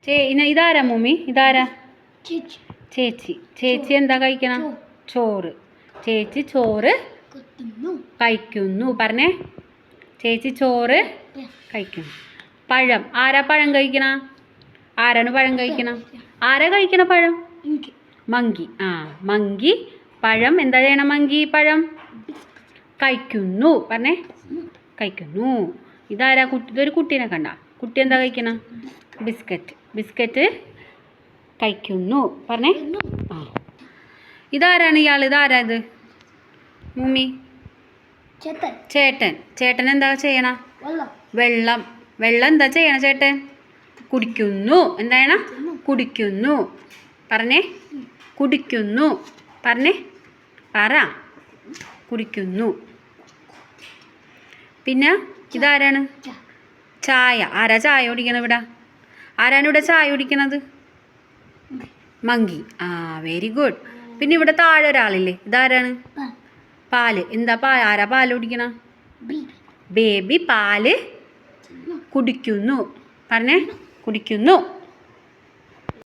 ഇതാരാ മമ്മി? ഇതാരാ? ചേച്ചി. ചേച്ചി എന്താ കഴിക്കണം? ചോറ്. ചേച്ചി ചോറ് കഴിക്കുന്നു. പറഞ്ഞേ, ചേച്ചി ചോറ് കഴിക്കുന്നു. പഴം. ആരാ പഴം കഴിക്കണ? ആരാണ് പഴം കഴിക്കണ? ആരാ കഴിക്കണ പഴം? മങ്കി. മങ്കി പഴം എന്താ ചെയ്യണം? മങ്കി പഴം കഴിക്കുന്നു. പറഞ്ഞേ, കഴിക്കുന്നു. ഇതാരാ? ഇതൊരു കുട്ടീനെ കണ്ട? കുട്ടി എന്താ കഴിക്കണ? ബിസ്ക്കറ്റ്. ബിസ്ക്കറ്റ് കഴിക്കുന്നു. പറഞ്ഞേ. ഇതാരാണ് ഇയാൾ? ഇതാരാ ഇത് മമ്മി? ചേട്ടൻ. ചേട്ടൻ എന്താ ചെയ്യണ? വെള്ളം. വെള്ളം എന്താ ചെയ്യണ ചേട്ടൻ? കുടിക്കുന്നു. എന്താ ചെയ്യണ? കുടിക്കുന്നു. പറഞ്ഞേ, കുടിക്കുന്നു. പറഞ്ഞേ, പറ. കുടിക്കുന്നു. പിന്നെ ഇതാരാണ്? ചായ. ആരാ ചായ കുടിക്കണത് ഇവിടെ? ആരാണ് ഇവിടെ ചായ കുടിക്കണത്? മങ്കി. Very good. പിന്നെ ഇവിടെ താഴെ ഒരാളില്ലേ? ഇതാരാണ്? പാല്. എന്താ ആരാ പാല് കുടിക്കണ? ബേബി പാല് കുടിക്കുന്നു. പറഞ്ഞേ, കുടിക്കുന്നു.